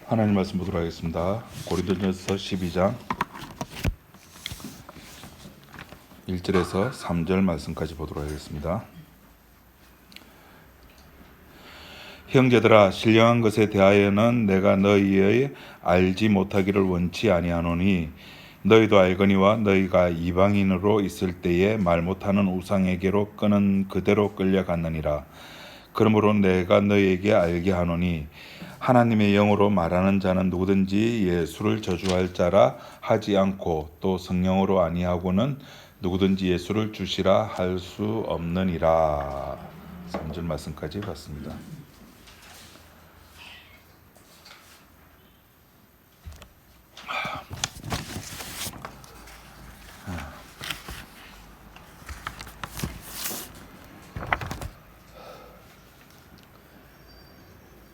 하나님 말씀 보도록 하겠습니다. 고린도전서 12장 1절에서 3절 말씀까지 보도록 하겠습니다. 형제들아, 신령한 것에 대하여는 내가 너희의 알지 못하기를 원치 아니하노니 너희도 알거니와 너희가 이방인으로 있을 때에 말 못하는 우상에게로 끄는 그대로 끌려갔느니라. 그러므로 내가 너희에게 알게 하노니 하나님의 영으로 말하는 자는 누구든지 예수를 저주할 자라 하지 않고 또 성령으로 아니하고는 누구든지 예수를 주시라 할 수 없느니라. 3절 말씀까지 봤습니다.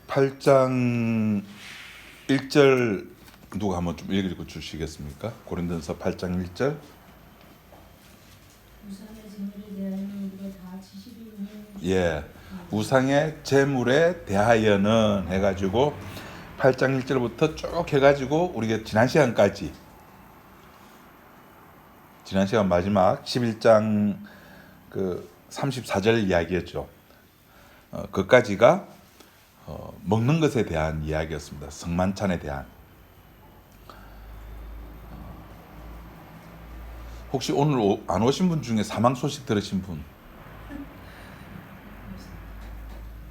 팔장 1절 누가 한번 좀 읽어 주시겠습니까? 고린도전서 8장 1절. 우상의 재물에 대하여는 우리가 다 지식이 있는 예, 우상의 재물에 대하여는 해가지고 8장 1절부터 쭉 해가지고 우리가 지난 시간 마지막 11장 그 34절 이야기였죠. 그까지가 먹는 것에 대한 이야기였습니다. 성만찬에 대한. 혹시 오늘 안 오신 분 중에 사망 소식 들으신 분?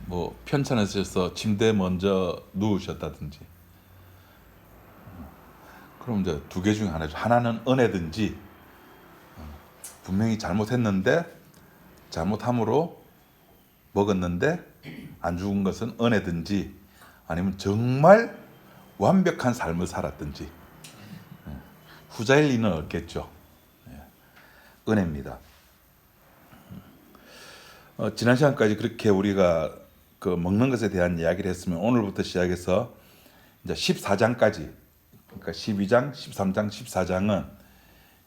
뭐 편찮으셔서 침대에 먼저 누우셨다든지. 그럼 이제 두 개 중에 하나죠. 하나는 은혜든지 분명히 잘못했는데 잘못함으로 먹었는데 안 죽은 것은 은혜든지 아니면 정말 완벽한 삶을 살았든지. 후자일 리는 없겠죠. 은혜입니다. 지난 시간까지 그렇게 우리가 그 먹는 것에 대한 이야기를 했으면 오늘부터 시작해서 이제 14장까지, 그러니까 12장, 13장, 14장은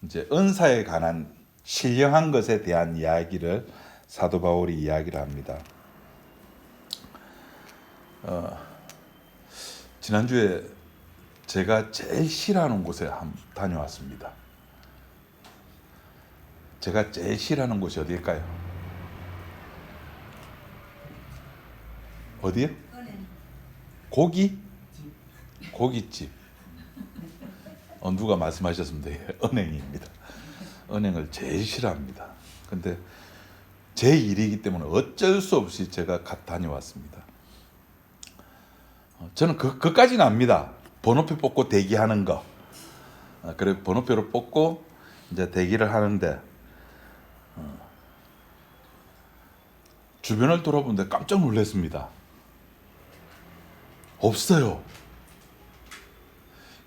이제 은사에 관한 신령한 것에 대한 이야기를 사도 바울이 이야기를 합니다. 지난주에 제가 제일 싫어하는 곳에 다녀왔습니다. 제가 제일 싫어하는 곳이 어디일까요? 어디요? 고기? 고깃집. 누가 말씀하셨으면 돼요. 은행입니다. 은행을 제일 싫어합니다. 근데 제 일이기 때문에 어쩔 수 없이 제가 다녀왔습니다. 저는 그까지는 압니다. 번호표 뽑고 대기하는 거. 그래 번호표를 뽑고 이제 대기를 하는데 주변을 돌아보는데 깜짝 놀랐습니다. 없어요.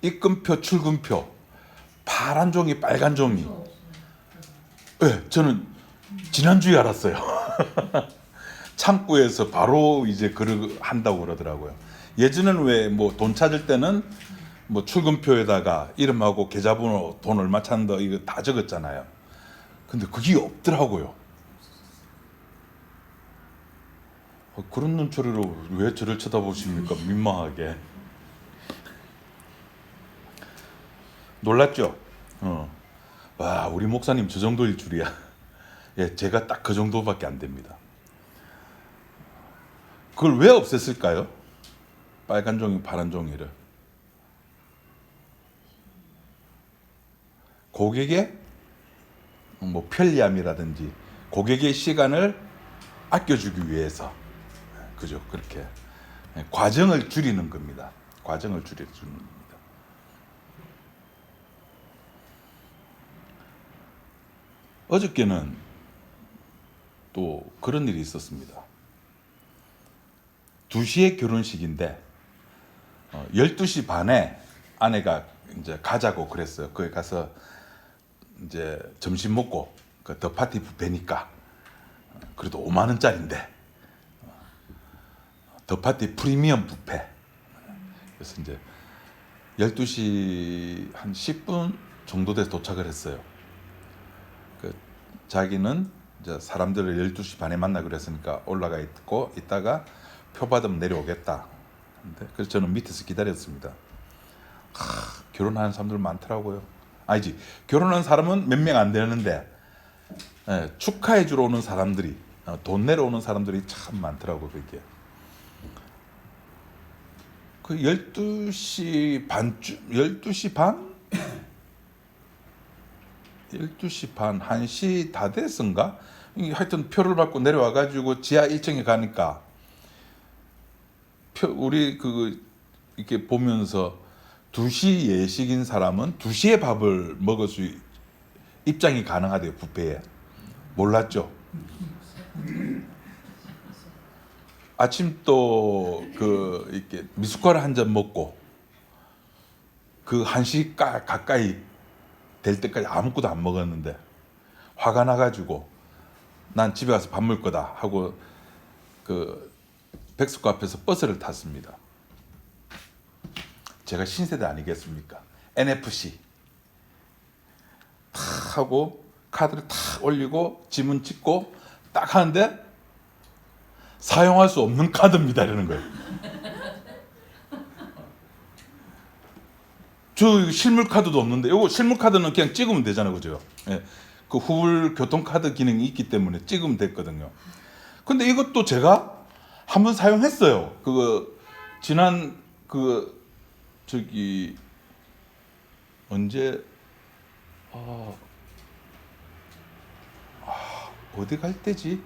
입금표, 출금표, 파란 종이, 빨간 종이. 네, 저는 지난주에 알았어요. 창구에서 바로 이제 그걸 한다고 그러더라고요. 예전에는 왜 뭐 돈 찾을 때는 뭐 출금표에다가 이름하고 계좌번호, 돈 얼마 찾는다 이거 다 적었잖아요. 근데 그게 없더라고요. 그런 눈초리로 왜 저를 쳐다보십니까? 민망하게. 놀랐죠? 와, 우리 목사님 저 정도일 줄이야. 예, 제가 딱 그 정도밖에 안 됩니다. 그걸 왜 없앴을까요? 빨간 종이, 파란 종이를. 고객의 뭐 편리함이라든지 고객의 시간을 아껴주기 위해서. 그죠? 그렇게 과정을 줄이는 겁니다. 과정을 줄여주는 겁니다. 어저께는 또 그런 일이 있었습니다. 2시에 결혼식인데 12시 반에 아내가 이제 가자고 그랬어요. 거기 가서 이제 점심 먹고 그 더 파티 뷔페니까 그래도 5만 원짜리인데 더 파티 프리미엄 뷔페. 그래서 이제 12시 한 10분 정도 돼서 도착을 했어요. 그 자기는 이제 사람들을 12시 반에 만나기로 했으니까 올라가 있고 있다가 표 받으면 내려오겠다. 그래서 저는 밑에서 기다렸습니다. 결혼하는 사람들 많더라고요. 아니지, 결혼한 사람은 몇 명 안 되는데 축하해 주러 오는 사람들이, 돈 내러 오는 사람들이 참 많더라고요. 그게 그 12시 반쯤, 12시 반? 12시 반, 1시 다 됐은가? 하여튼 표를 받고 내려와가지고 지하 1층에 가니까 우리 이렇게 보면서 2시 예식인 사람은 2시에 밥을 먹을 수 입장이 가능하대요. 뷔페에. 몰랐죠? 아침 또 이렇게 미숫가루 한 잔 먹고 1시 가까이 될 때까지 아무것도 안 먹었는데 화가 나가지고 난 집에 가서 밥 먹을 거다 하고 백석고 앞에서 버스를 탔습니다. 제가 신세대 아니겠습니까? NFC 탁 하고 카드를 탁 올리고 지문 찍고 딱 하는데 사용할 수 없는 카드입니다 이러는 거예요. 저 실물 카드도 없는데, 이거 실물 카드는 그냥 찍으면 되잖아요, 그죠? 예. 그 후불 교통카드 기능이 있기 때문에 찍으면 됐거든요. 근데 이것도 제가 한번 사용했어요. 지난 언제 어디 갈 때지?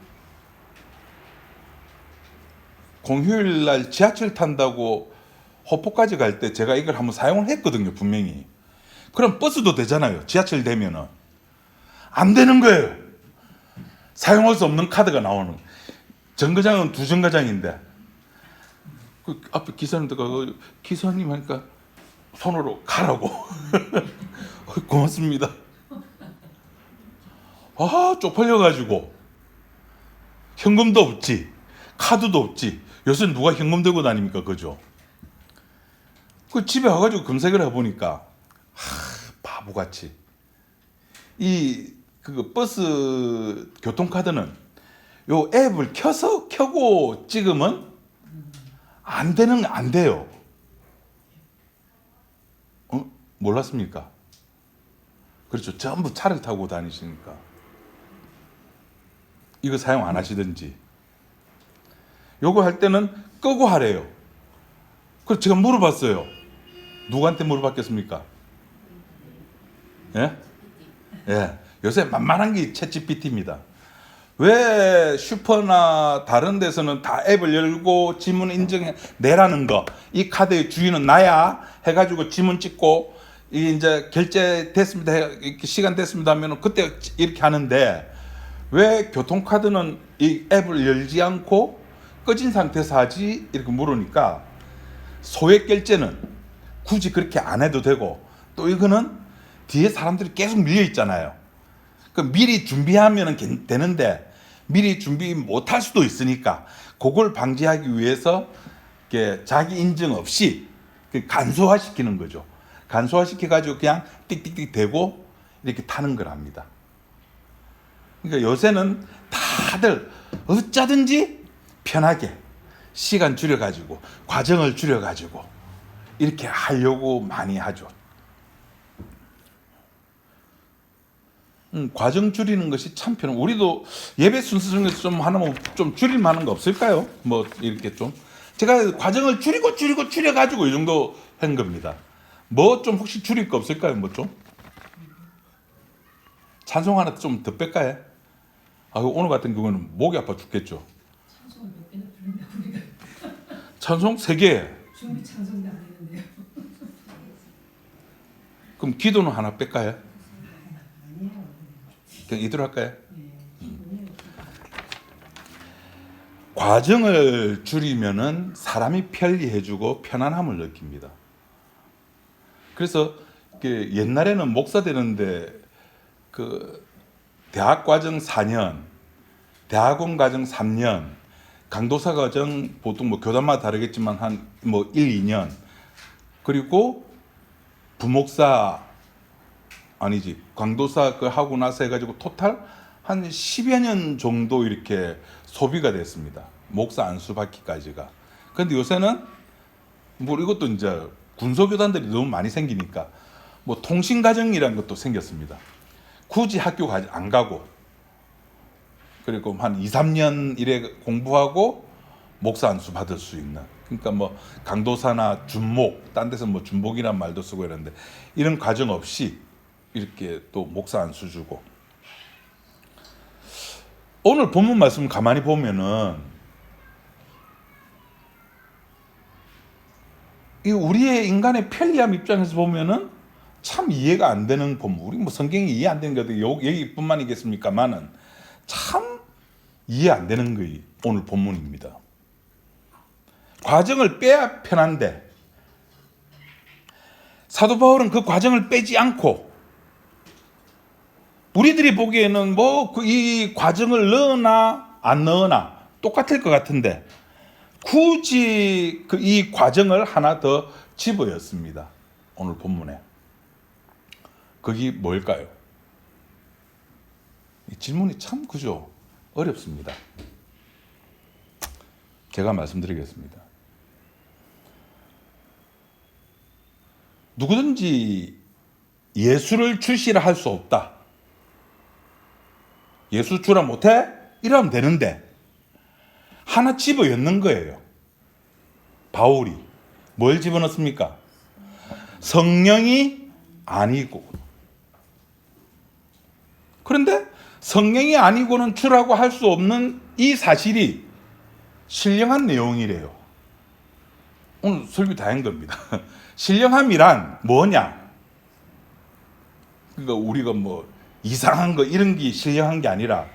공휴일 날 지하철 탄다고 호포까지 갈 때 제가 이걸 한번 사용을 했거든요, 분명히. 그럼 버스도 되잖아요. 지하철 되면은 안 되는 거예요. 사용할 수 없는 카드가 나오는. 정거장은 2정거장인데 그 앞에 기사님들 기사님 하니까 손으로 가라고. 고맙습니다. 쪽팔려가지고 현금도 없지, 카드도 없지. 요새 누가 현금 들고 다닙니까, 그죠? 집에 와가지고 검색을 해보니까 바보같이 버스 교통카드는 요 앱을 켜고 찍으면 안 돼요. 몰랐습니까? 그렇죠. 전부 차를 타고 다니시니까 이거 사용 안 하시든지, 요거 할 때는 끄고 하래요. 그래서 제가 물어봤어요. 누구한테 물어봤겠습니까? 예? 예. 요새 만만한 게 챗GPT입니다. 왜 슈퍼나 다른 데서는 다 앱을 열고 지문 인증해 내라는 거, 이 카드의 주인은 나야 해가지고 지문 찍고 이제 결제 됐습니다, 시간 됐습니다 하면 그때 이렇게 하는데, 왜 교통카드는 이 앱을 열지 않고 꺼진 상태에서 하지? 이렇게 물으니까 소액 결제는 굳이 그렇게 안 해도 되고, 또 이거는 뒤에 사람들이 계속 밀려 있잖아요. 미리 준비하면 되는데 미리 준비 못할 수도 있으니까 그걸 방지하기 위해서 자기 인증 없이 간소화시키는 거죠. 간소화시켜가지고 그냥 띡띡띡 대고 이렇게 타는 거랍니다. 그러니까 요새는 다들 어쩌든지 편하게 시간 줄여가지고 과정을 줄여가지고 이렇게 하려고 많이 하죠. 과정 줄이는 것이 참 편해. 우리도 예배 순서 중에서 좀 하나만 좀 줄일 만한 거 없을까요? 뭐 이렇게 좀 제가 과정을 줄여가지고 이 정도 한 겁니다. 뭐 좀 혹시 줄일 거 없을까요? 뭐 좀 찬송 하나 좀 더 뺄까요? 오늘 같은 경우는 목이 아파 죽겠죠. 찬송을 몇 개나 부른다고 우리가. 찬송 3개. 준비 찬송도 안 했는데요. 그럼 기도는 하나 뺄까요? 그냥 이대로 할까요? 과정을 줄이면은 사람이 편리해지고 편안함을 느낍니다. 그래서 옛날에는 목사 되는데 대학 과정 4년, 대학원 과정 3년, 강도사 과정 보통 교단마다 다르겠지만 한 1, 2년, 그리고 부목사 아니지 강도사 하고 나서 해가지고 토탈 한 10여 년 정도 이렇게 소비가 됐습니다. 목사 안수 받기까지가. 그런데 요새는 뭐 이것도 이제 군소교단들이 너무 많이 생기니까 뭐 통신가정이라는 것도 생겼습니다. 굳이 학교 안 가고 그리고 한 2, 3년 이래 공부하고 목사 안수 받을 수 있는, 그러니까 뭐 강도사나 준목, 딴 데서 뭐 준복이란 말도 쓰고 이러는데 이런 과정 없이 이렇게 또 목사 안수 주고. 오늘 본문 말씀 가만히 보면은 이 우리의 인간의 편리함 입장에서 보면은 참 이해가 안 되는 본문. 우리 뭐 성경이 이해 안 되는 것도 여기뿐만이겠습니까만은 참 이해 안 되는 것이 오늘 본문입니다. 과정을 빼야 편한데 사도 바울은 그 과정을 빼지 않고 우리들이 보기에는 뭐 이 과정을 넣으나 안 넣으나 똑같을 것 같은데 굳이 이 과정을 하나 더 집어였습니다. 오늘 본문에. 그게 뭘까요? 이 질문이 참 그죠? 어렵습니다. 제가 말씀드리겠습니다. 누구든지 예수를 주시라 할 수 없다. 예수 주라 못해? 이러면 되는데 하나 집어넣는 거예요. 바울이 뭘 집어넣습니까? 성령이 아니고. 그런데 성령이 아니고는 주라고 할 수 없는 이 사실이 신령한 내용이래요. 오늘 설교 다 한 겁니다. 신령함이란 뭐냐? 그러니까 우리가 뭐 이상한 거 이런 게 신령한 게 아니라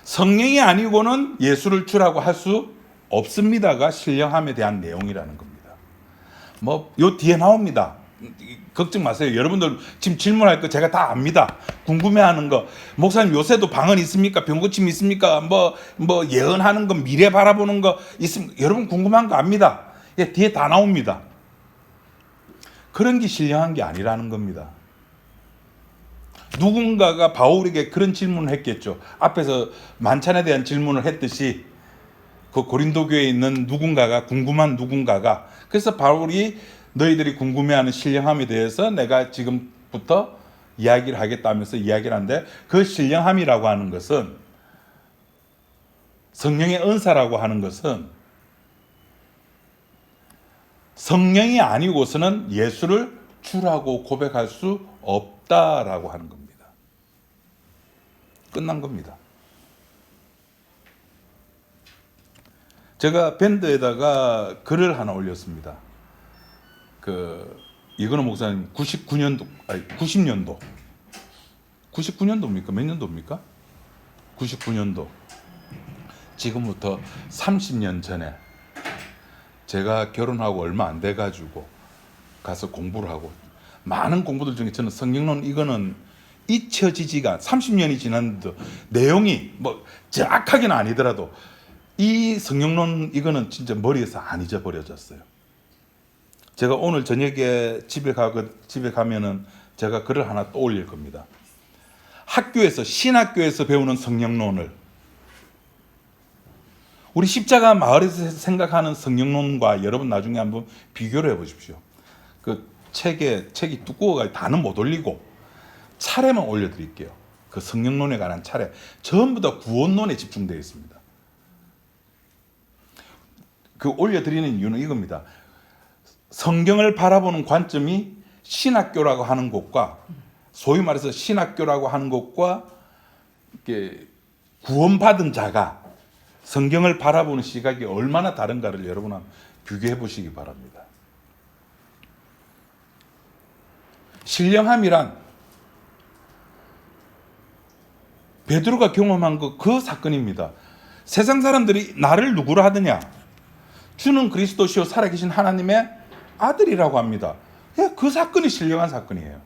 성령이 아니고는 예수를 주라고 할 수 없습니다가 신령함에 대한 내용이라는 겁니다. 뭐 요 뒤에 나옵니다. 걱정 마세요. 여러분들 지금 질문할 거 제가 다 압니다. 궁금해하는 거, 목사님 요새도 방언 있습니까? 병고침 있습니까? 뭐 예언하는 거, 미래 바라보는 거 있습니까? 여러분 궁금한 거 압니다. 예, 뒤에 다 나옵니다. 그런 게 신령한 게 아니라는 겁니다. 누군가가 바울에게 그런 질문을 했겠죠. 앞에서 만찬에 대한 질문을 했듯이 그 고린도 교회에 있는 누군가가, 궁금한 누군가가, 그래서 바울이 너희들이 궁금해하는 신령함에 대해서 내가 지금부터 이야기를 하겠다면서 이야기를 하는데, 그 신령함이라고 하는 것은, 성령의 은사라고 하는 것은 성령이 아니고서는 예수를 주라고 고백할 수 없다라고 하는 겁니다. 끝난 겁니다. 제가 밴드에다가 글을 하나 올렸습니다. 이거는 목사님 90년도입니까? 몇 년도입니까? 99년도. 지금부터 30년 전에 제가 결혼하고 얼마 안 돼가지고 가서 공부를 하고, 많은 공부들 중에 저는 성경론 이거는 잊혀지지가, 30년이 지났는데도 내용이 뭐 정확하게는 아니더라도 이 성경론 이거는 진짜 머리에서 안 잊어버려졌어요. 제가 오늘 저녁에 집에 가면은 제가 글을 하나 또 올릴 겁니다. 학교에서, 신학교에서 배우는 성경론을 우리 십자가 마을에서 생각하는 성경론과 여러분 나중에 한번 비교를 해보십시오. 그 책이 두꺼워가지고 다는 못 올리고 차례만 올려드릴게요. 그 성경론에 관한 차례 전부 다 구원론에 집중되어 있습니다. 그 올려드리는 이유는 이겁니다. 성경을 바라보는 관점이 신학교라고 하는 것과, 소위 말해서 신학교라고 하는 것과 이렇게 구원받은 자가 성경을 바라보는 시각이 얼마나 다른가를 여러분 한번 비교해 보시기 바랍니다. 신령함이란 베드로가 경험한 그 사건입니다. 세상 사람들이 나를 누구로 하느냐? 주는 그리스도시요 살아계신 하나님의 아들이라고 합니다. 그 사건이 신령한 사건이에요.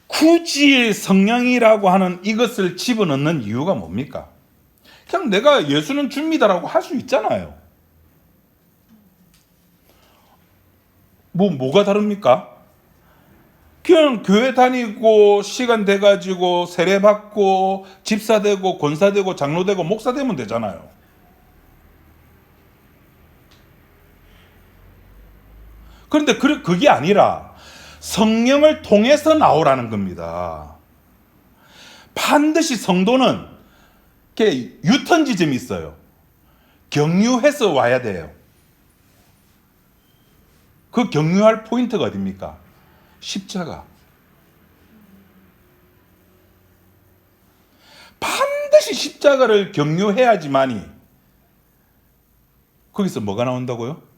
굳이 성령이라고 하는 이것을 집어넣는 이유가 뭡니까? 그냥 내가 예수는 줍니다라고 할 수 있잖아요. 뭐가 다릅니까? 그냥 교회 다니고 시간 돼가지고 세례 받고 집사 되고 권사 되고 장로 되고 목사 되면 되잖아요. 그런데 그게 아니라 성령을 통해서 나오라는 겁니다. 반드시 성도는 이렇게 유턴 지점이 있어요. 경유해서 와야 돼요. 그 경유할 포인트가 어디입니까? 십자가. 반드시 십자가를 경유해야지만이 거기서 뭐가 나온다고요?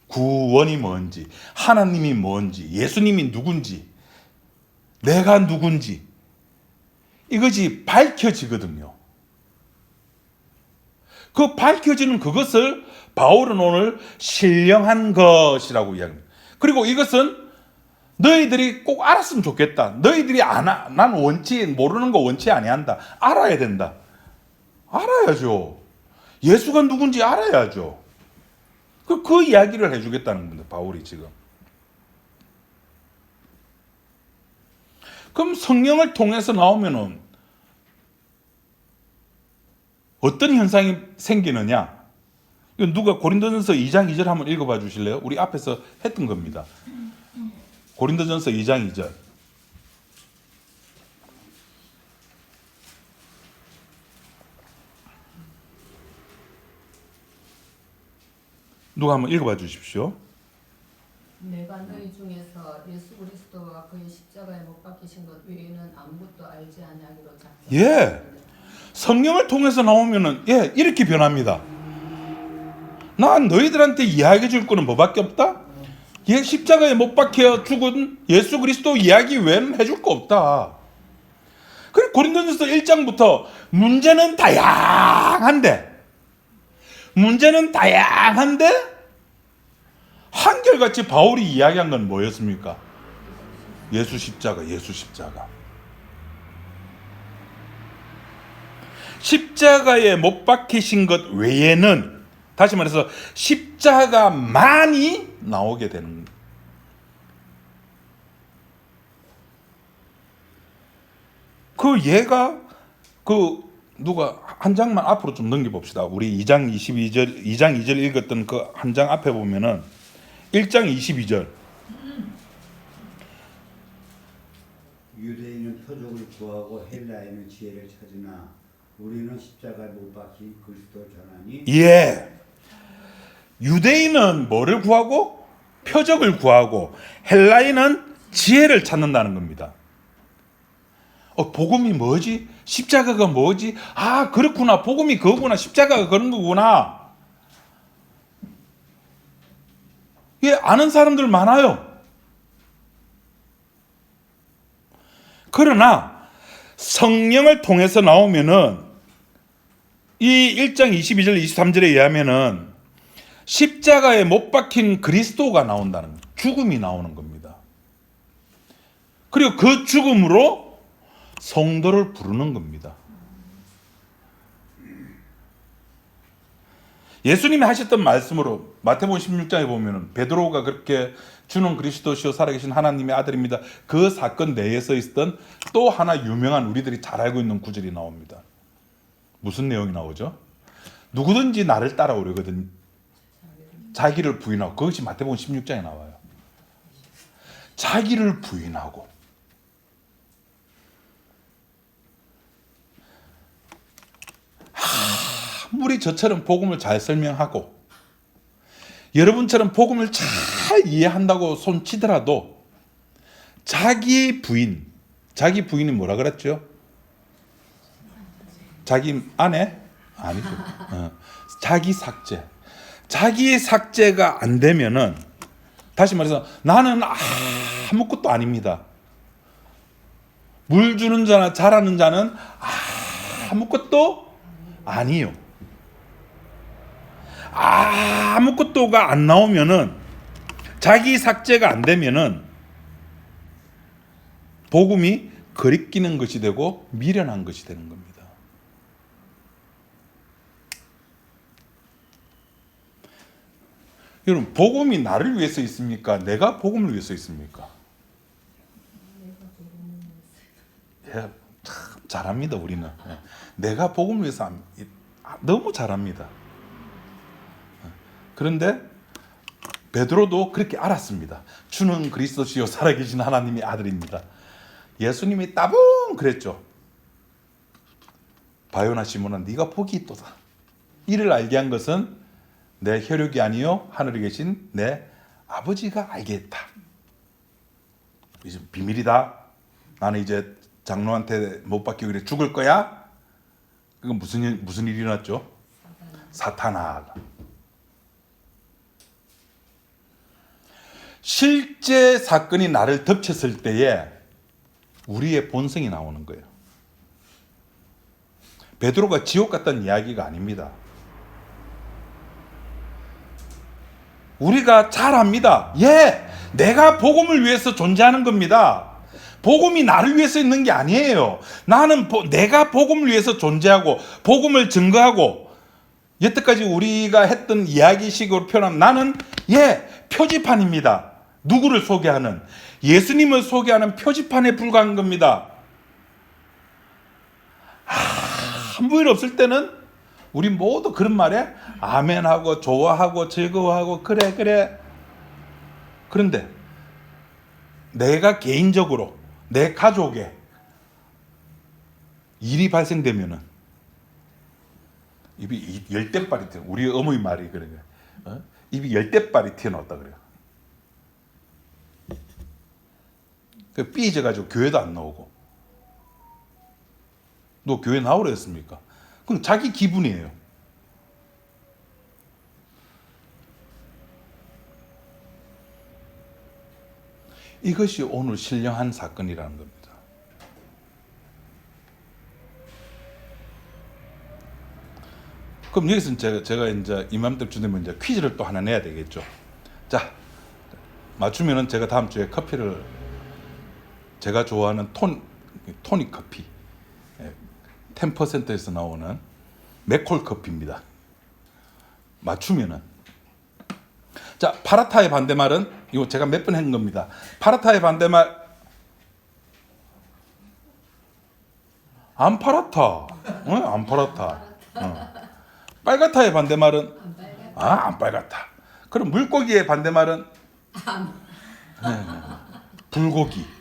구원이 뭔지, 하나님이 뭔지, 예수님이 누군지, 내가 누군지 이것이 밝혀지거든요. 그 밝혀지는 그것을 바울은 오늘 신령한 것이라고 이야기합니다. 그리고 이것은 너희들이 꼭 알았으면 좋겠다. 너희들이 난 모르는 거 원치 아니한다. 알아야 된다. 알아야죠. 예수가 누군지 알아야죠. 그 이야기를 해주겠다는 겁니다. 바울이 지금. 그럼 성령을 통해서 나오면은 어떤 현상이 생기느냐? 이건 누가 고린도전서 2장 2절 한번 읽어봐 주실래요? 우리 앞에서 했던 겁니다. 고린도전서 2장 2절. 누가 한번 읽어봐 주십시오. 내가 너희 중에서 예수 그리스도와 그의 십자가에 못 박히신 것 외에는 아무것도 알지 아니하기로 작정. 예. 성령을 통해서 나오면은 이렇게 변합니다. 난 너희들한테 이야기해 줄 거는 뭐밖에 없다? 십자가에 못 박혀 죽은 예수 그리스도 이야기 외에는 해줄 거 없다. 그리고 고린도전서 1장부터 문제는 다양한데 한결같이 바울이 이야기한 건 뭐였습니까? 예수 십자가. 십자가에 못 박히신 것 외에는, 다시 말해서 십자가만이 나오게 되는 겁니다. 누가 한 장만 앞으로 좀 넘겨봅시다. 우리 2장 2절 읽었던 그 한 장 앞에 보면은 1장 22절. 유대인은 표적을 구하고 헬라인은 지혜를 찾으나 우리는 십자가에 못 박힌 그리스도 전하니. 예. 유대인은 뭐를 구하고? 표적을 구하고, 헬라인은 지혜를 찾는다는 겁니다. 복음이 뭐지? 십자가가 뭐지? 아, 그렇구나. 복음이 그거구나. 십자가가 그런 거구나. 아는 사람들 많아요. 그러나 성령을 통해서 나오면은 이 1장 22절 23절에 의하면은 십자가에 못 박힌 그리스도가 나온다는 거예요. 죽음이 나오는 겁니다. 그리고 그 죽음으로 성도를 부르는 겁니다. 예수님이 하셨던 말씀으로 마태복음 16장에 보면은 베드로가 그렇게 주는 그리스도시요 살아계신 하나님의 아들입니다. 그 사건 내에서 있었던 또 하나 유명한 우리들이 잘 알고 있는 구절이 나옵니다. 무슨 내용이 나오죠? 누구든지 나를 따라오려거든 자기를 부인하고, 그것이 마태복음 16장에 나와요. 자기를 부인하고 아무리 저처럼 복음을 잘 설명하고 여러분처럼 복음을 잘 이해한다고 손치더라도 자기 부인이 뭐라 그랬죠? 자기 아내? 아니죠. 자기 삭제가 안 되면은, 다시 말해서 나는 아무것도 아닙니다. 물 주는 자나 잘하는 자는 아무것도 아니요. 아무것도가 안 나오면은, 자기 삭제가 안 되면은 복음이 거리끼는 것이 되고 미련한 것이 되는 겁니다. 여러분, 복음이 나를 위해서 있습니까? 내가 복음을 위해서 있습니까? 참 잘합니다, 우리는. 내가 복음을 위해서 너무 잘합니다. 그런데 베드로도 그렇게 알았습니다. 주는 그리스도시요 살아계신 하나님의 아들입니다. 예수님이 따봉 그랬죠. 바요나 시몬아 네가 복이 있도다. 이를 알게 한 것은 내 혈육이 아니요 하늘에 계신 내 아버지가 알게 했다. 이제 비밀이다. 나는 이제 장로한테 못 박히고 그래 죽을 거야. 그건 무슨 일이 일어났죠? 사탄아. 실제 사건이 나를 덮쳤을 때에 우리의 본성이 나오는 거예요. 베드로가 지옥 갔다는 이야기가 아닙니다. 우리가 잘 압니다. 예, 내가 복음을 위해서 존재하는 겁니다. 복음이 나를 위해서 있는 게 아니에요. 나는 내가 복음을 위해서 존재하고 복음을 증거하고 여태까지 우리가 했던 이야기식으로 표현하면 나는 표지판입니다. 누구를 소개하는 예수님을 소개하는 표지판에 불과한 겁니다. 아무 일 없을 때는 우리 모두 그런 말에 아멘하고 좋아하고 즐거워하고 그래. 그런데 내가 개인적으로 내 가족에 일이 발생되면은 입이 열대빨이 튀어. 우리 어머니 말이 그래. 입이 열대빨이 튀어나왔다 그래요. 그 삐져가지고 교회도 안 나오고. 너 교회 나오라 했습니까? 그럼 자기 기분이에요. 이것이 오늘 신령한 사건이라는 겁니다. 그럼 여기서 제가 이제 이맘때쯤 되면 이제 퀴즈를 또 하나 내야 되겠죠. 자, 맞추면은 제가 다음 주에 커피를 제가 좋아하는 토닉 커피 10%에서 나오는 맥콜 커피입니다. 맞추면은 자, 파라타의 반대말은 이거 제가 몇 번 한 겁니다. 파라타의 반대말 안 팔았다. 안 팔았다. 빨갛다의 반대말은 안 빨갛다. 그럼 물고기의 반대말은 불고기.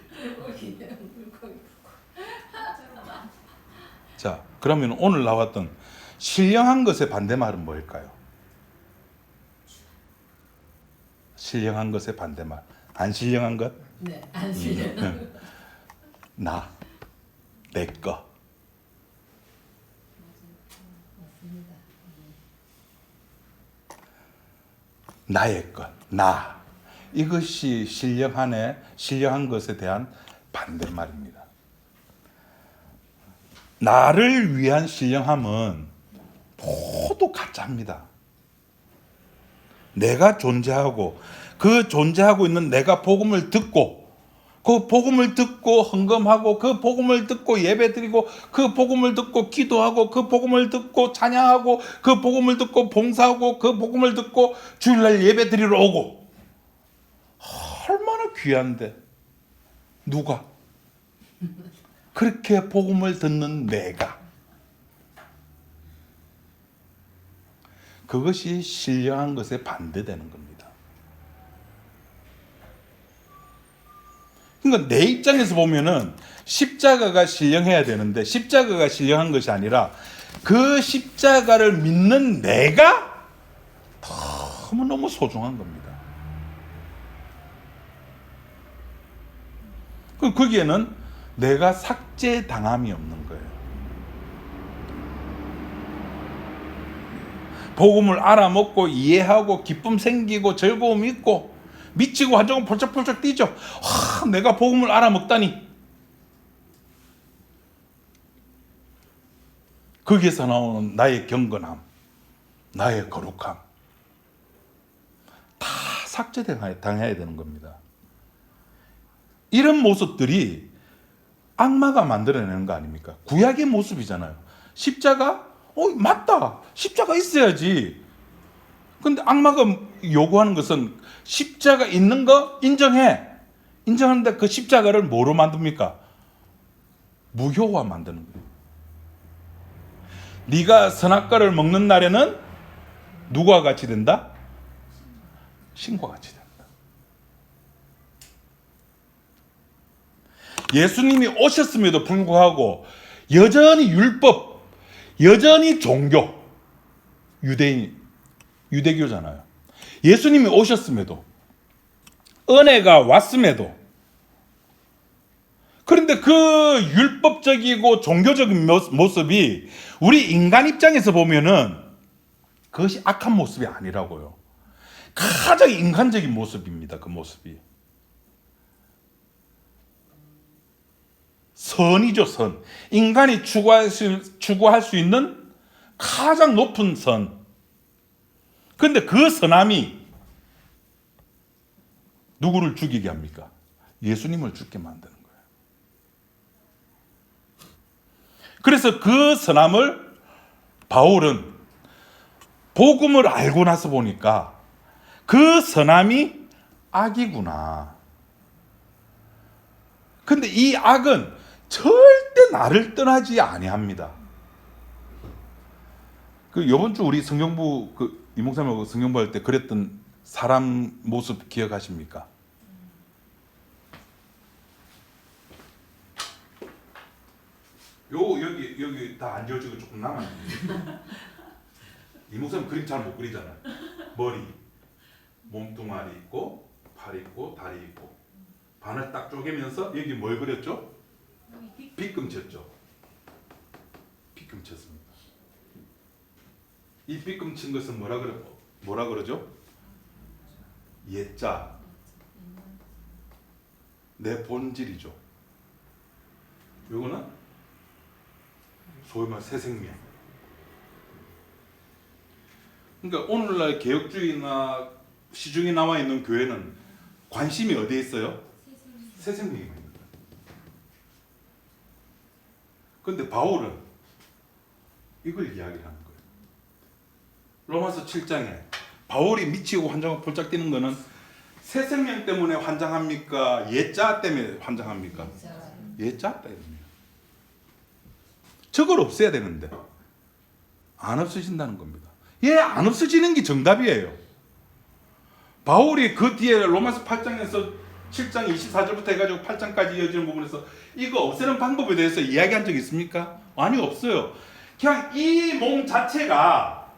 자, 그러면 오늘 나왔던 신령한 것의 반대말은 뭘까요? 신령한 것의 반대말. 안 신령한 것? 네, 안 신령. 나, 내 거. 맞습니다. 나의 것, 나. 이것이 신령한 것에 대한 반대말입니다. 나를 위한 신령함은 모두 가짜입니다. 내가 존재하고 그 존재하고 있는 내가 복음을 듣고 그 복음을 듣고 헌금하고 그 복음을 듣고 예배드리고 그 복음을 듣고 기도하고 그 복음을 듣고 찬양하고 그 복음을 듣고 봉사하고 그 복음을 듣고 주일날 예배드리러 오고 얼마나 귀한데 누가 그렇게 복음을 듣는 내가 그것이 신령한 것에 반대되는 겁니다. 그러니까 내 입장에서 보면은 십자가가 신령해야 되는데 십자가가 신령한 것이 아니라 그 십자가를 믿는 내가 너무너무 소중한 겁니다. 거기에는 내가 삭제당함이 없는 거예요. 복음을 알아먹고 이해하고 기쁨 생기고 즐거움 있고 미치고 환정은 펄쩍펄쩍 뛰죠. 내가 복음을 알아먹다니. 거기에서 나오는 나의 경건함, 나의 거룩함 다 삭제당해야 되는 겁니다. 이런 모습들이 악마가 만들어내는 거 아닙니까? 구약의 모습이잖아요. 십자가? 맞다. 십자가 있어야지. 근데 악마가 요구하는 것은 십자가 있는 거 인정해. 인정하는데 그 십자가를 뭐로 만듭니까? 무효화 만드는 거예요. 네가 선악과를 먹는 날에는 누구와 같이 된다? 신과 같이 됩니다. 예수님이 오셨음에도 불구하고 여전히 율법, 여전히 종교, 유대교잖아요. 예수님이 오셨음에도, 은혜가 왔음에도, 그런데 그 율법적이고 종교적인 모습이 우리 인간 입장에서 보면은 그것이 악한 모습이 아니라고요. 가장 인간적인 모습입니다. 그 모습이. 선이죠, 선. 인간이 추구할 수 있는 가장 높은 선. 그런데 그 선함이 누구를 죽이게 합니까? 예수님을 죽게 만드는 거예요. 그래서 그 선함을 바울은 복음을 알고 나서 보니까 그 선함이 악이구나. 근데 이 악은 절대 나를 떠나지 아니합니다. 그 이번 주 우리 성경부 이 목사님하고 성경부 할 때 그랬던 사람 모습 기억하십니까? 여기 다 안 지워지고 조금 남아있는데 이 목사님 그림 잘 못 그리잖아요. 머리, 몸뚱아리 있고 팔 있고 다리 있고 반을 딱 쪼개면서 여기 뭘 그렸죠? 빗금 쳤죠. 빗금 쳤습니다. 이 빗금 친 것은 뭐라 그러죠? 예자. 내 본질이죠. 요거는 소위 말 새 생명. 그러니까 오늘날 개혁주의나 시중에 나와 있는 교회는 관심이 어디에 있어요? 새 생명입니다. 그런데 바울은 이걸 이야기하는 거예요. 로마서 7장에 바울이 미치고 환장하고 폴짝 뛰는 거는 새 생명 때문에 환장합니까? 예자 때문에 환장합니까? 예자 때문에. 저걸 없애야 되는데 안 없어진다는 겁니다. 안 없어지는 게 정답이에요. 바울이 그 뒤에 로마서 8장에서 7장 24절부터 해가지고 8장까지 이어지는 부분에서 이거 없애는 방법에 대해서 이야기한 적이 있습니까? 아니, 없어요. 그냥 이 몸 자체가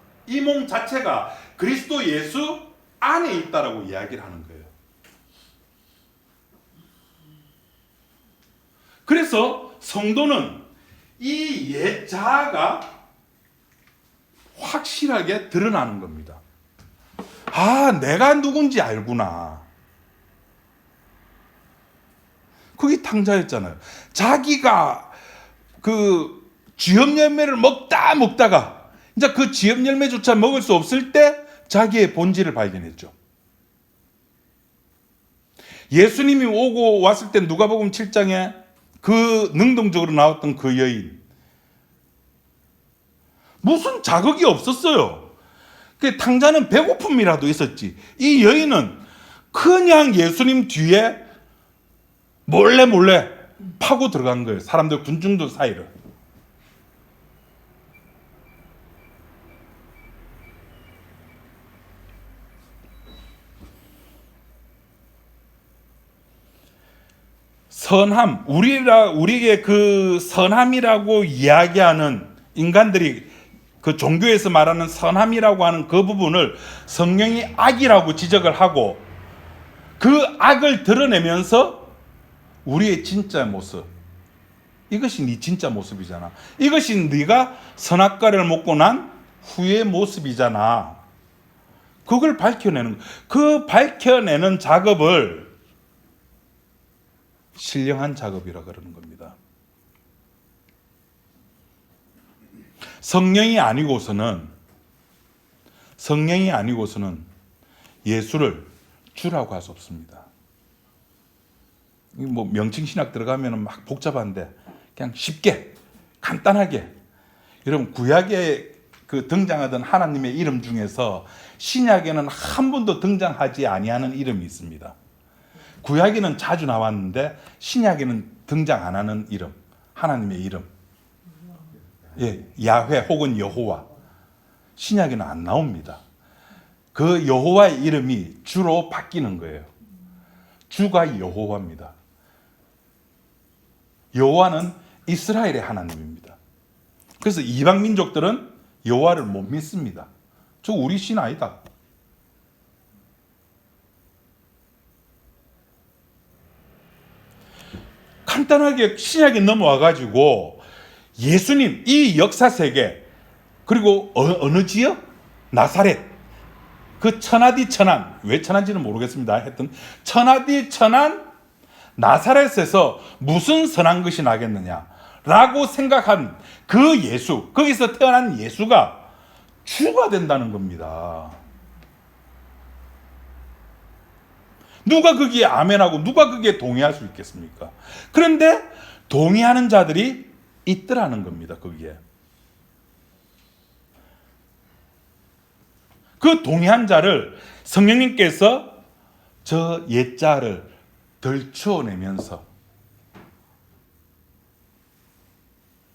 그리스도 예수 안에 있다라고 이야기를 하는 거예요. 그래서 성도는 이 예자가 확실하게 드러나는 겁니다. 아, 내가 누군지 알구나. 그게 탕자였잖아요. 자기가 그 쥐염 열매를 먹다가 이제 그 쥐염 열매조차 먹을 수 없을 때 자기의 본질을 발견했죠. 예수님이 오고 왔을 때 누가복음 7장에 그 능동적으로 나왔던 그 여인, 무슨 자극이 없었어요. 그 탕자는 배고픔이라도 있었지. 이 여인은 그냥 예수님 뒤에 몰래 파고 들어간 거예요. 사람들, 군중들 사이를. 선함, 우리에게 그 선함이라고 이야기하는 인간들이 그 종교에서 말하는 선함이라고 하는 그 부분을 성령이 악이라고 지적을 하고 그 악을 드러내면서 우리의 진짜 모습, 이것이 네 진짜 모습이잖아. 이것이 네가 선악과를 먹고 난 후의 모습이잖아. 그걸 밝혀내는, 그 밝혀내는 작업을 신령한 작업이라 그러는 겁니다. 성령이 아니고서는 예수를 주라고 할 수 없습니다. 뭐 명칭신학 들어가면 막 복잡한데 그냥 쉽게 간단하게, 여러분 구약에 그 등장하던 하나님의 이름 중에서 신약에는 한 번도 등장하지 아니하는 이름이 있습니다. 구약에는 자주 나왔는데 신약에는 등장 안 하는 이름, 하나님의 이름. 예, 야훼 혹은 여호와. 신약에는 안 나옵니다. 그 여호와의 이름이 주로 바뀌는 거예요. 주가 여호와입니다. 여호와는 이스라엘의 하나님입니다. 그래서 이방 민족들은 여호와를 못 믿습니다. 저 우리 신 아니다. 간단하게 신약에 넘어와가지고 예수님 이 역사 세계 그리고 어느 지역? 나사렛 그 천하디 천한 왜 천한지는 모르겠습니다. 하여튼 천하디 천한 나사렛에서 무슨 선한 것이 나겠느냐라고 생각한 그 예수 거기서 태어난 예수가 주가 된다는 겁니다. 누가 거기에 아멘하고 누가 거기에 동의할 수 있겠습니까? 그런데 동의하는 자들이 있더라는 겁니다. 거기에. 그 동의한 자를 성령님께서 저 옛자를 덜추어내면서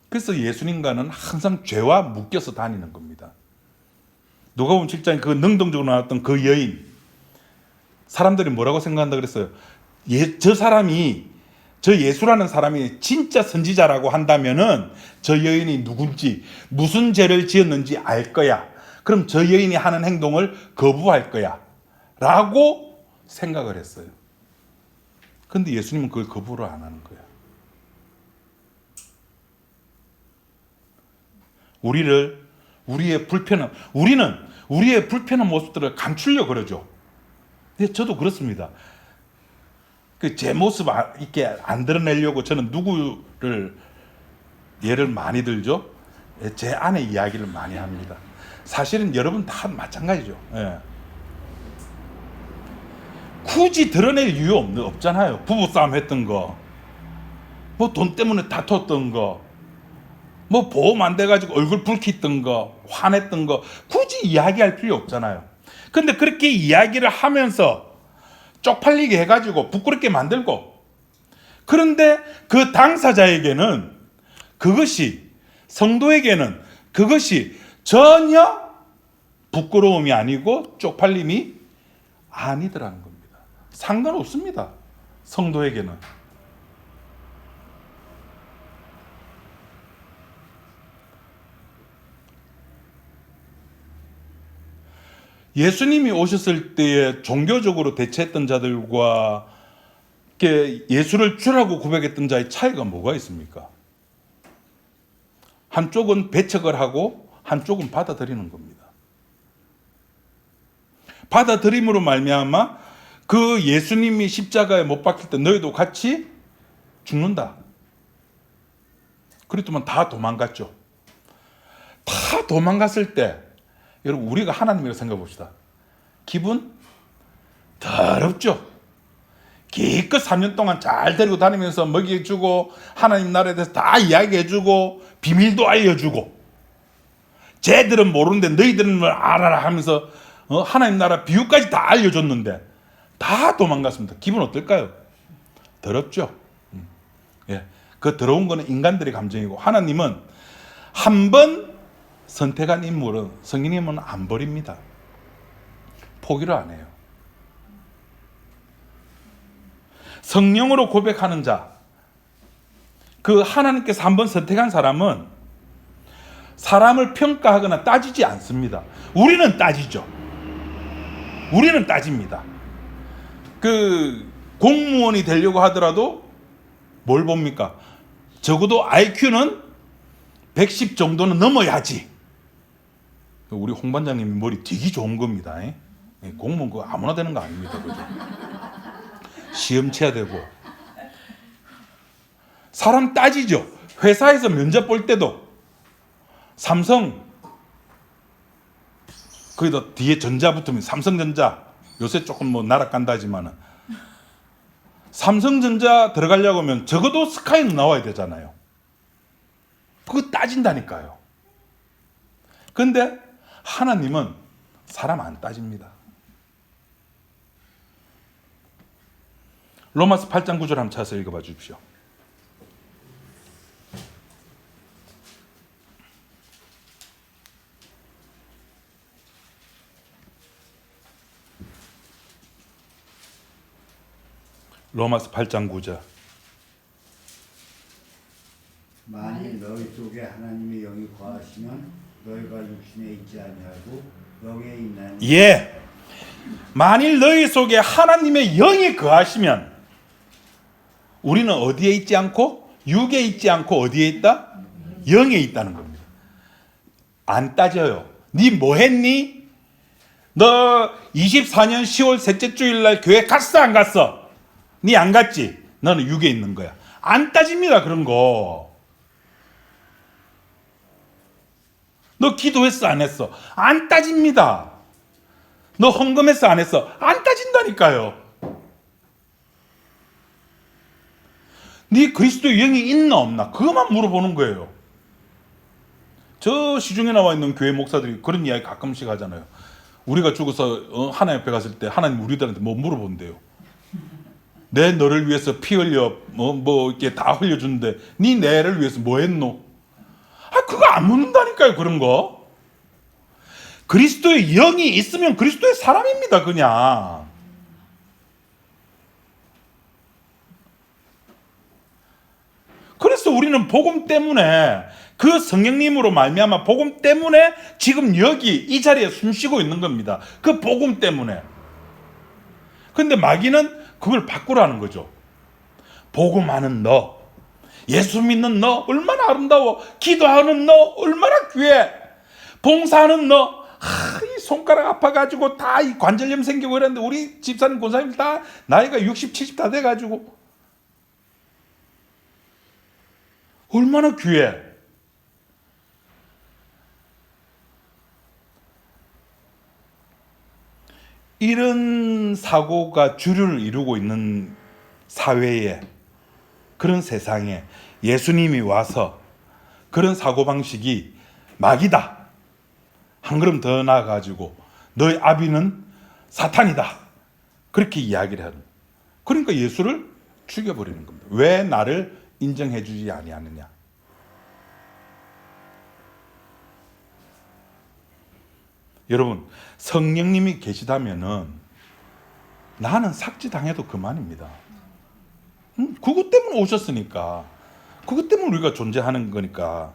그래서 예수님과는 항상 죄와 묶여서 다니는 겁니다. 누가복음 7장에 그 능동적으로 나왔던 그 여인 사람들이 뭐라고 생각한다 그랬어요? 저 사람이 저 예수라는 사람이 진짜 선지자라고 한다면은 저 여인이 누군지 무슨 죄를 지었는지 알 거야. 그럼 저 여인이 하는 행동을 거부할 거야 라고 생각을 했어요. 근데 예수님은 그걸 거부를 안 하는 거야. 우리는 우리의 불편한 모습들을 감추려고 그러죠. 근데 저도 그렇습니다. 제 모습 이렇게 안 드러내려고 저는 누구를 예를 많이 들죠? 제 아내 이야기를 많이 합니다. 사실은 여러분 다 마찬가지죠. 예. 굳이 드러낼 이유 없잖아요. 부부싸움 했던 거, 뭐 돈 때문에 다퉜던 거, 뭐 보험 안 돼가지고 얼굴 붉혔던 거, 화냈던 거 굳이 이야기할 필요 없잖아요. 근데 그렇게 이야기를 하면서 쪽팔리게 해가지고 부끄럽게 만들고 그런데 그 당사자에게는 성도에게는 그것이 전혀 부끄러움이 아니고 쪽팔림이 아니더라는 겁니다. 상관없습니다. 성도에게는. 예수님이 오셨을 때에 종교적으로 대체했던 자들과 예수를 주라고 고백했던 자의 차이가 뭐가 있습니까? 한쪽은 배척을 하고 한쪽은 받아들이는 겁니다. 받아들임으로 말미암아 그 예수님이 십자가에 못 박힐 때 너희도 같이 죽는다. 그랬더만 다 도망갔죠. 다 도망갔을 때 여러분 우리가 하나님이라고 생각해 봅시다. 기분 더럽죠. 기껏 3년 동안 잘 데리고 다니면서 먹여주고 하나님 나라에 대해서 다 이야기해주고 비밀도 알려주고 쟤들은 모르는데 너희들은 뭘 알아라 하면서 하나님 나라 비유까지 다 알려줬는데 다 도망갔습니다. 기분 어떨까요? 더럽죠. 예. 그 더러운 거는 인간들의 감정이고 하나님은 한 번 선택한 인물은 성령님은 안 버립니다. 포기를 안 해요. 성령으로 고백하는 자, 그 하나님께서 한 번 선택한 사람은 사람을 평가하거나 따지지 않습니다. 우리는 따지죠. 우리는 따집니다. 그 공무원이 되려고 하더라도 뭘 봅니까? 적어도 IQ는 110 정도는 넘어야지. 우리 홍 반장님이 머리 되게 좋은 겁니다. 공무원 그거 아무나 되는 거 아닙니다. 그죠? 시험 쳐야 되고. 사람 따지죠. 회사에서 면접 볼 때도 삼성 거기다 뒤에 전자 붙으면 삼성전자 요새 조금 뭐 날아간다지만은 삼성전자 들어가려고 하면 적어도 스카이는 나와야 되잖아요. 그거 따진다니까요. 근데 하나님은 사람 안 따집니다. 로마서 8장 9절 한번 찾아서 읽어봐 주십시오. 로마서 8장 9절. 만일 너희 속에 하나님의 영이 거하시면 너희가 육신에 있지 아니하고 영에 있나니. 예. 만일 너희 속에 하나님의 영이 거하시면 우리는 어디에 있지 않고 육에 있지 않고 어디에 있다? 영에 있다는 겁니다. 안 따져요. 니 뭐 했니? 너 24년 10월 셋째 주일날 교회 갔어 안 갔어? 니 안 갔지? 너는 육에 있는 거야. 안 따집니다 그런 거. 너 기도했어 안 했어? 안 따집니다. 너 헌금했어 안 했어? 안 따진다니까요. 네 그리스도의 영이 있나 없나 그것만 물어보는 거예요. 저 시중에 나와 있는 교회 목사들이 그런 이야기 가끔씩 하잖아요. 우리가 죽어서 하나님 앞에 갔을 때 하나님 우리들한테 뭐 물어본대요. 내 너를 위해서 피 흘려 뭐 이렇게 다 흘려주는데 네 내를 위해서 뭐 했노? 아 그거 안 묻는다니까요 그런 거. 그리스도의 영이 있으면 그리스도의 사람입니다 그냥. 그래서 우리는 복음 때문에 그 성령님으로 말미암아 복음 때문에 지금 여기 이 자리에 숨쉬고 있는 겁니다. 그 복음 때문에. 근데 마귀는 그걸 바꾸라는 거죠. 복음하는 너, 예수 믿는 너 얼마나 아름다워. 기도하는 너 얼마나 귀해. 봉사하는 너, 이 손가락 아파가지고 다 이 관절염 생기고 이랬는데 우리 집사님 권사님 다 나이가 60, 70 다 돼가지고 얼마나 귀해. 이런 사고가 주류를 이루고 있는 사회에, 그런 세상에 예수님이 와서 그런 사고방식이 마귀다. 한 걸음 더 나아가지고 너의 아비는 사탄이다. 그렇게 이야기를 하는. 그러니까 예수를 죽여버리는 겁니다. 왜 나를 인정해주지 아니하느냐. 여러분 성령님이 계시다면은 나는 삭제당해도 그만입니다. 그것 때문에 오셨으니까. 그것 때문에 우리가 존재하는 거니까.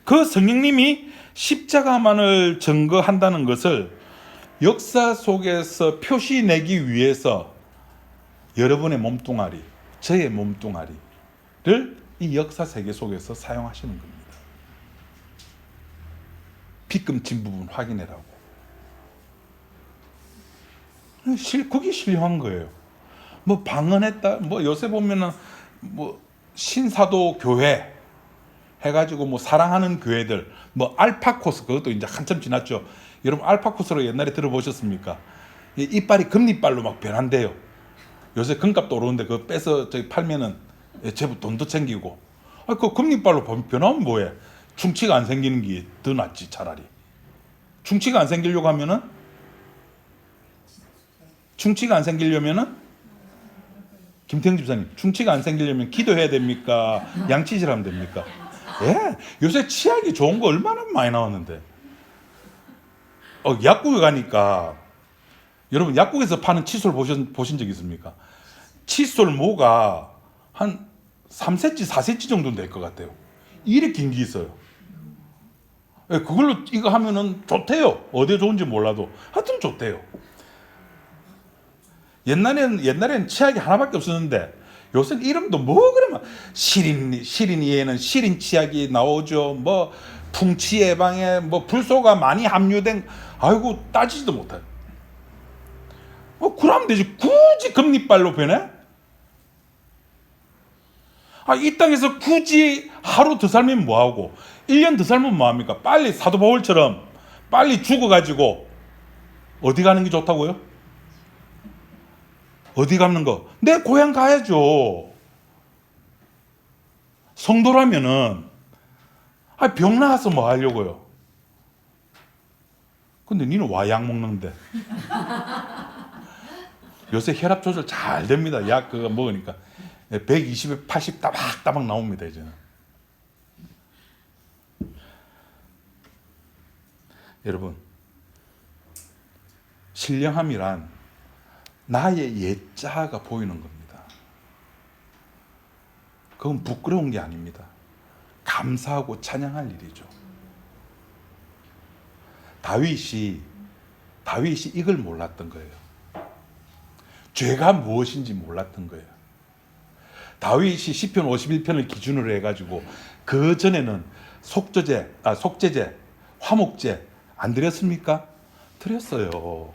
그 성령님이 십자가만을 증거한다는 것을 역사 속에서 표시내기 위해서 여러분의 몸뚱아리, 저의 몸뚱아리를 이 역사 세계 속에서 사용하시는 겁니다. 빗금친 부분 확인해라고. 그게 신령한 거예요. 뭐 방언했다. 뭐 요새 보면은 뭐 신사도 교회 해가지고 뭐 사랑하는 교회들, 뭐 알파코스 그것도 이제 한참 지났죠. 여러분 알파코스로 옛날에 들어보셨습니까? 이빨이 금리빨로 막 변한대요. 요새 금값도 오르는데 그거 빼서 저기 팔면은 제법 돈도 챙기고. 그 금리빨로 변하면 뭐해? 충치가 안 생기는 게 더 낫지 차라리. 충치가 안 생기려고 하면은 김태형 집사님, 충치가 안 생기려면 기도해야 됩니까? 양치질하면 됩니까? 예, 요새 치약이 좋은 거 얼마나 많이 나왔는데. 약국에 가니까 여러분 약국에서 파는 칫솔 보신 적 있습니까? 칫솔 모가 한 3cm, 4cm 정도 될 것 같아요. 이렇게 긴 게 있어요. 예, 그걸로 이거 하면은 좋대요. 어디에 좋은지 몰라도 하여튼 좋대요. 옛날에는 치약이 하나밖에 없었는데 요새는 이름도 뭐 그러면 시린이에는 시린 치약이 나오죠. 뭐 풍치 예방에 뭐 불소가 많이 함유된, 아이고 따지지도 못해. 그러면 되지. 굳이 금리빨로 변해? 이 땅에서 굳이 하루 더 살면 뭐하고 1년 더 살면 뭐합니까? 빨리 사도 바울처럼 빨리 죽어가지고 어디 가는 게 좋다고요? 어디 가는 거? 내 고향 가야죠. 성도라면은 병 나와서 뭐 하려고요? 근데 니는 와 약 먹는데. 요새 혈압 조절 잘 됩니다. 약 그거 먹으니까 120에 80 따박따박 나옵니다 이제는. 여러분 신령함이란 나의 옛자가 보이는 겁니다. 그건 부끄러운 게 아닙니다. 감사하고 찬양할 일이죠. 다윗이 이걸 몰랐던 거예요. 죄가 무엇인지 몰랐던 거예요. 다윗이 시편 51편을 기준으로 해가지고 그 전에는 속죄제, 화목제 안 드렸습니까? 드렸어요.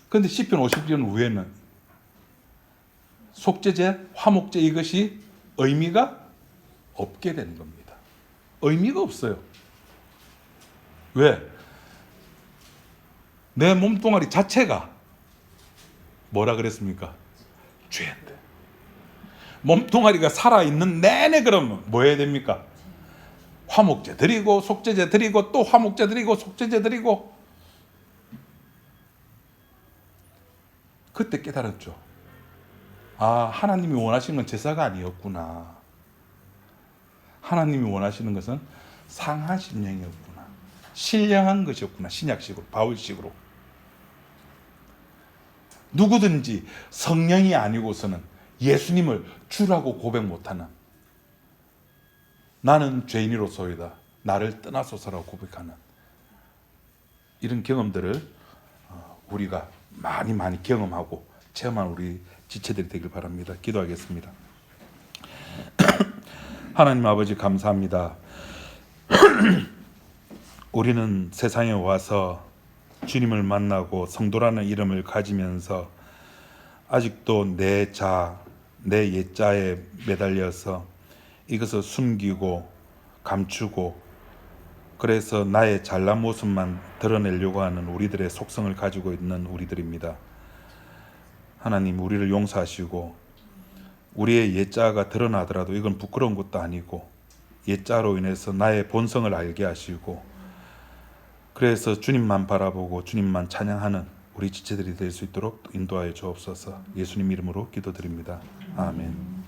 그런데 시편 51편 후에는 속죄제, 화목제 이것이 의미가 없게 되는 겁니다. 의미가 없어요. 왜? 내 몸뚱아리 자체가 뭐라 그랬습니까? 죄인데. 몸뚱아리가 살아있는 내내 그러면 뭐 해야 됩니까? 화목제 드리고 속죄제 드리고 또 화목제 드리고 속죄제 드리고. 그때 깨달았죠. 아, 하나님이 원하시는 건 제사가 아니었구나. 하나님이 원하시는 것은 상한 심령이었구나. 신령한 것이었구나. 신약식으로, 바울식으로. 누구든지 성령이 아니고서는 예수님을 주라고 고백 못하는, 나는 죄인이로소이다, 나를 떠나소서라고 고백하는 이런 경험들을 우리가 많이 경험하고 체험한 우리 지체들이 되길 바랍니다. 기도하겠습니다. 하나님 아버지 감사합니다. 우리는 세상에 와서 주님을 만나고 성도라는 이름을 가지면서 아직도 내 옛자에 매달려서 이것을 숨기고 감추고 그래서 나의 잘난 모습만 드러내려고 하는 우리들의 속성을 가지고 있는 우리들입니다. 하나님, 우리를 용서하시고 우리의 옛자가 드러나더라도 이건 부끄러운 것도 아니고 옛자로 인해서 나의 본성을 알게 하시고 그래서 주님만 바라보고 주님만 찬양하는 우리 지체들이 될 수 있도록 인도하여 주옵소서. 예수님 이름으로 기도드립니다. 아멘.